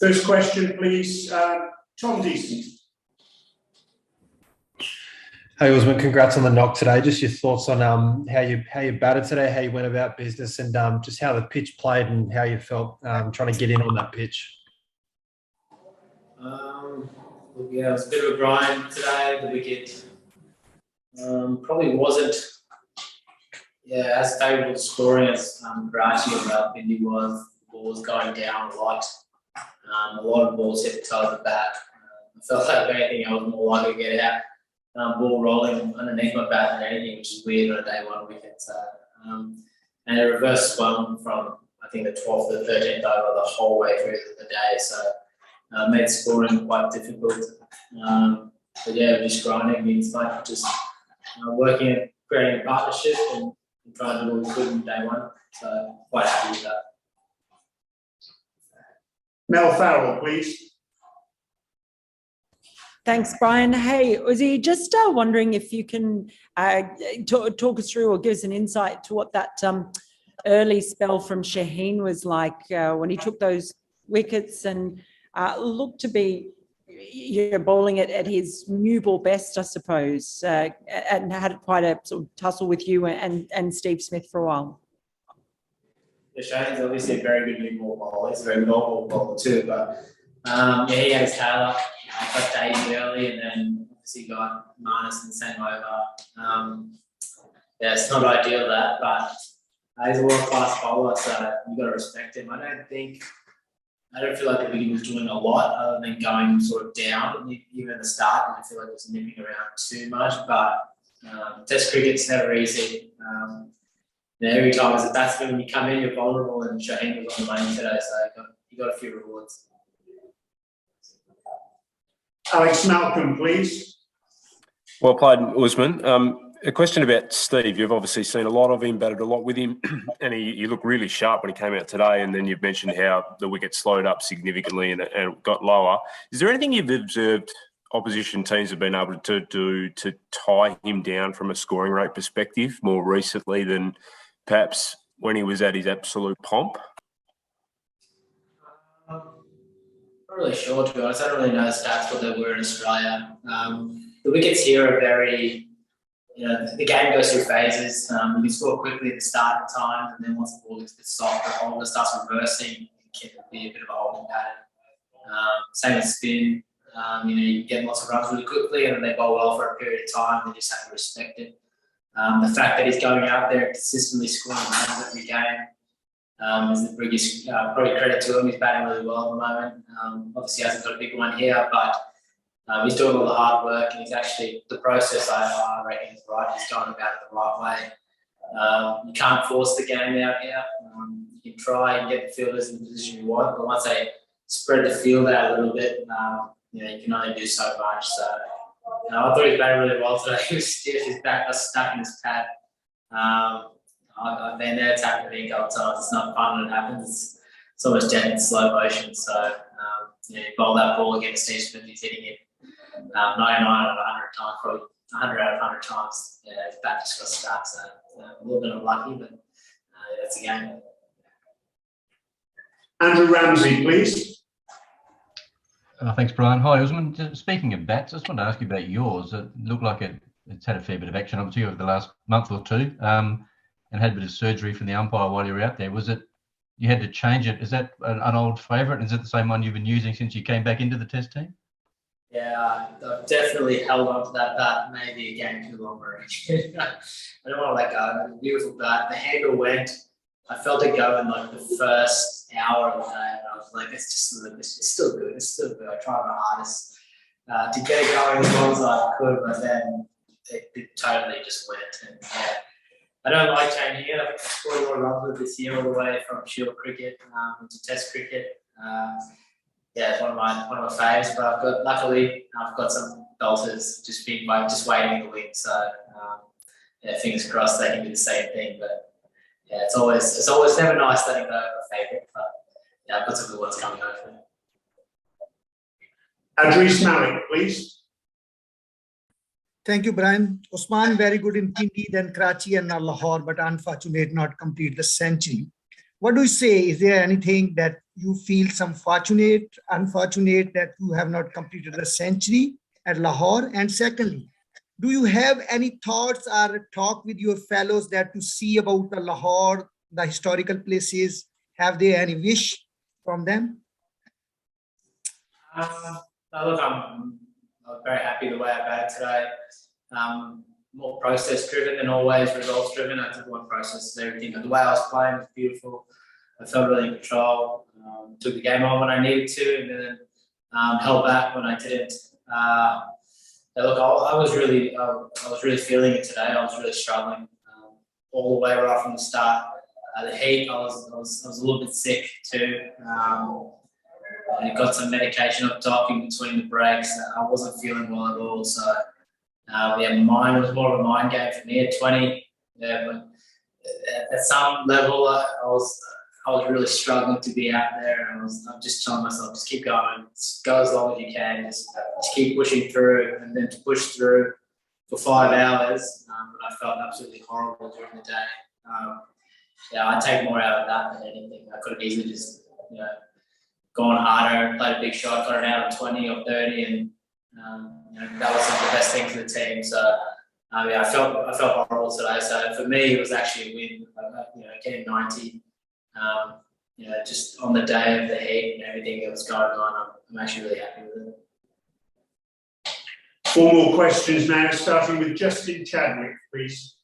First question, please, Tom Deasy. Hey Usman, congrats on the knock today. Just your thoughts on how you batted today, how you went about business, and just how the pitch played and how you felt trying to get in on that pitch. Yeah, it was a bit of a grind today. The wicket probably wasn't as favourable scoring as Karachi or Rawalpindi was. The ball was going down a lot. A lot of balls hit the toe of the bat. I felt like if anything, I was more likely to get out. Ball rolling underneath my bat than anything, which is weird on a day one wicket. So, and a reverse swung from I think the 12th to the 13th over the whole way through the day. So made scoring quite difficult. But yeah, just grinding means like just working at creating a partnership and trying to do what we could in day one. So quite happy with that. Mel Farrell, please. Thanks, Brian. Hey, Uzi, just wondering if you can talk us through or give us an insight to what that early spell from Shaheen was like when he took those wickets and looked to be bowling it at his new ball best, I suppose, and had quite a sort of tussle with you and Steve Smith for a while. Yeah, Shaheen's obviously a very good new ball bowler. He's a very long ball bowler too, but he had his tail up. Got Davey early, and then obviously got Marnus in the same over. It's not ideal that, but he's a world-class bowler, so you got to respect him. I don't feel like the wicket was doing a lot other than going sort of down. Even at the start, I feel like it was nipping around too much. But Test cricket's never easy. Every time as a batsman, when you come in, you're vulnerable, and Shaheen was on the money today, so you got a few rewards. Alex Malcolm, please. Well played, Usman. A question about Steve. You've obviously seen a lot of him, batted a lot with him, and he looked really sharp when he came out today. And then you've mentioned how the wicket slowed up significantly and got lower. Is there anything you've observed opposition teams have been able to do to tie him down from a scoring rate perspective more recently than perhaps when he was at his absolute pomp? Not really sure, to be honest. I don't really know the stats what they were in Australia. The wickets here are very, the game goes through phases. You can score quickly at the start of time, and then once the ball gets a bit softer, the holder starts reversing, it can be a bit of a holding pattern. Same with spin. You get lots of runs really quickly, and then they bowl well for a period of time, and they just have to respect it. The fact that he's going out there consistently scoring runs every game is the biggest probably credit to him. He's batting really well at the moment. Obviously, he hasn't got a big one here, but he's doing all the hard work, and he's actually the process. I reckon is right. He's going about it the right way. You can't force the game out here. You can try and get the fielders in the position you want, but once they spread the field out a little bit, you can only do so much. So I thought he was batting really well today. He was stiff. His back was stuck in his pad. I've been there, it's happened to me a couple of times. It's not fun when it happens. It's almost dead in slow motion. So, you bowl that ball against Steve Smith, he's hitting it 99 out of 100 times, probably 100 out of 100 times. Yeah, his bat just got stuck. So, a little bit unlucky, but that's a game. Andrew Ramsey, please. Thanks, Brian. Hi, Usman. Speaking of bats, I just wanted to ask you about yours. It looked like it's had a fair bit of action, obviously, over the last month or two, and had a bit of surgery from the umpire while you were out there. Was it you had to change it? Is that an old favourite? Is it the same one you've been using since you came back into the Test team? Yeah, I've definitely held on to that bat maybe a game too long already. I don't want to let go. It's a beautiful bat. The handle went. I felt it go in like the first hour of the day, and I was like, it's still good. It's still good. I tried my hardest to get it going as long as I could, but then it totally just went. And yeah, I don't like changing it. I think I scored a lot of runs with this year all the way from Shield cricket into Test cricket. It's one of my faves, but luckily I've got some belters just waiting in the wing. So fingers crossed they can do the same thing. But yeah, it's always never nice letting go of a favourite. But yeah, I've got some good ones coming hopefully. Adrice Malik, please. Thank you, Brian. Usman, very good in Pindi, then Karachi and now Lahore, but unfortunate not complete the century. what do you say? Is there anything that you feel unfortunate that you have not completed the century at Lahore? And secondly, do you have any thoughts or talk with your fellows that to see about the Lahore, the historical places? Have they any wish from them? Look, I'm very happy the way I batted today. More process driven than always results driven. I took one process and everything. The way I was playing was beautiful. I felt really in control. Took the game on when I needed to, and then held back when I didn't. Look, I was really feeling it today. I was really struggling all the way right from the start. The heat, I was a little bit sick too. I got some medication up top in between the breaks. I wasn't feeling well at all. So mine was more of a mind game for me at 20. Yeah, but at some level, I was really struggling to be out there, and I'm just telling myself, just keep going, just go as long as you can, just keep pushing through, and then to push through for 5 hours. But I felt absolutely horrible during the day. I take more out of that than anything. I could have easily just gone harder, played a big shot, got it out on 20 or 30, and that was the best thing for the team. So I felt horrible today. So for me, it was actually a win. Getting 90. Just on the day of the heat and everything that was going on, I'm actually really happy with it. 4 more questions now, starting with Justin Chadwick, please.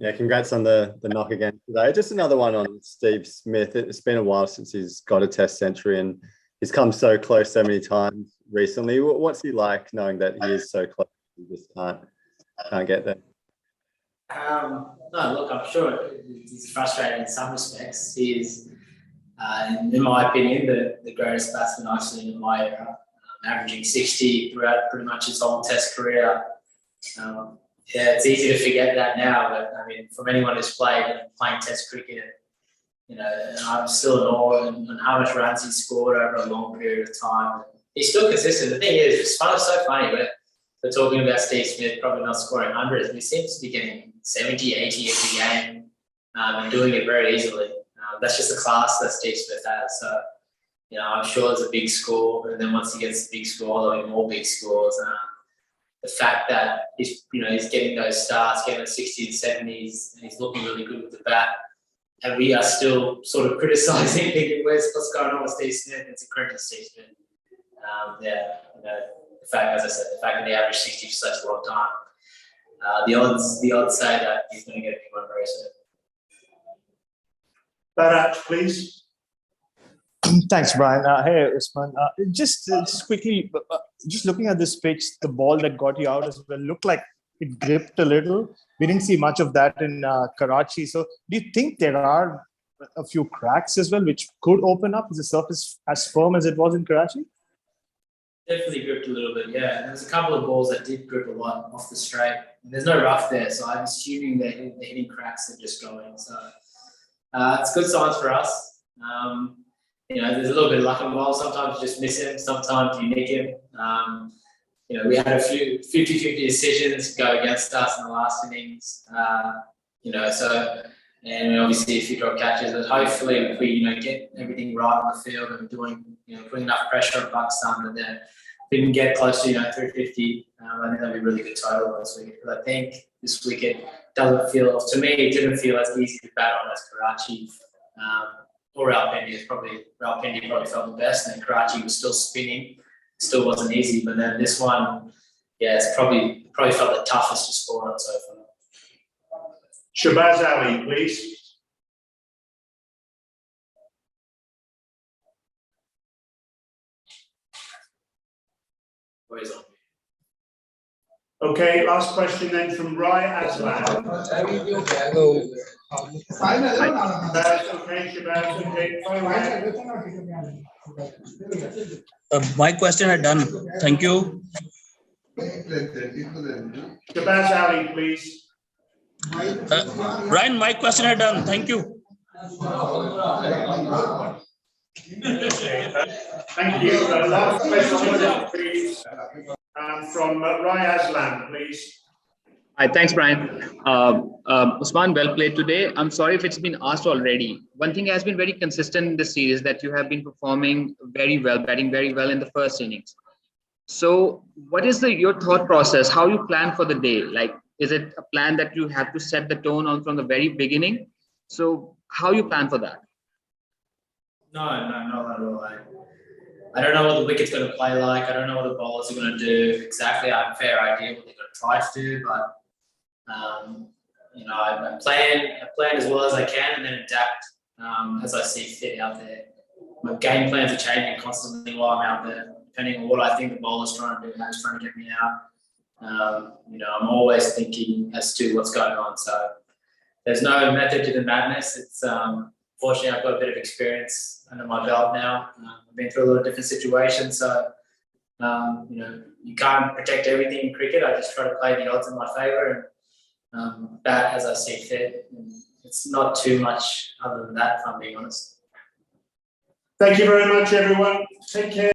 Yeah, congrats on the knock again today. Just another one on Steve Smith. It's been a while since he's got a Test century, and he's come so close so many times recently. What's he like knowing that he is so close, he just can't get there? No, look, I'm sure he's frustrated in some respects. He is, in my opinion, the greatest batsman I've seen in my era, averaging 60 throughout pretty much his whole Test career. It's easy to forget that now, but I mean, from anyone who's playing Test cricket, and I'm still in awe on how much runs he scored over a long period of time. He's still consistent. The thing is, it's so funny, but we're talking about Steve Smith probably not scoring hundreds. He seems to be getting 70, 80 every game and doing it very easily. That's just the class that Steve Smith has. So, I'm sure it's a big score, and then once he gets a big score, there'll be more big scores. The fact that he's getting those starts, getting the 60s and 70s, and he's looking really good with the bat, and we are still sort of criticising, thinking, what's going on with Steve Smith? It's a credit to Steve Smith. The fact, as I said, the fact that he averaged 60 for such a long time, the odds say that he's going to get a big one very soon. Bharat, please. Thanks, Brian. Hey, Usman. Just quickly, just looking at this pitch, the ball that got you out as well looked like it gripped a little. We didn't see much of that in Karachi. So do you think there are a few cracks as well, which could open up? Is the surface as firm as it was in Karachi? Definitely gripped a little bit, yeah. And there's a couple of balls that did grip a lot off the straight. And there's no rough there, so I'm assuming that the hitting cracks are just going. So it's good signs for us. There's a little bit of luck involved. Sometimes you just miss him, sometimes you nick him. We had a few 50-50 decisions go against us in the last innings. And obviously a few drop catches, but hopefully if we get everything right on the field and doing putting enough pressure on Pakistan, but then if we can get close to 350, I think that'll be a really good total this weekend. Because I think this wicket doesn't feel, to me, it didn't feel as easy to bat on as Karachi or Rawalpindi. Rawalpindi probably felt the best, and then Karachi was still spinning, still wasn't easy. But then this one, it's probably felt the toughest to score on so far. Shabazz Ali, please. Okay, last question then from Rai Aslan. My question are done. Thank you. Shabazz Ali, please. Ryan, my question are done. Thank you. Thank you. Last question, please. From Rai Aslan, please. Hi, thanks, Brian. Usman, well played today. I'm sorry if it's been asked already. One thing has been very consistent in the series that you have been performing very well, batting very well in the first innings. So what is your thought process? How you plan for the day? Like, is it a plan that you have to set the tone on from the very beginning? So how you plan for that? No, not at all. I don't know what the wicket's going to play like. I don't know what the bowlers are going to do exactly. I have a fair idea what they're going to try to do, but I plan as well as I can, and then adapt as I see fit out there. My game plans are changing constantly while I'm out there, depending on what I think the bowler's trying to do, how he's trying to get me out. I'm always thinking as to what's going on. So there's no method to the madness. It's fortunately I've got a bit of experience under my belt now. I've been through a lot of different situations, so you can't protect everything in cricket. I just try to play the odds in my favour and bat as I see fit. And it's not too much other than that, if I'm being honest. Thank you very much, everyone. Take care.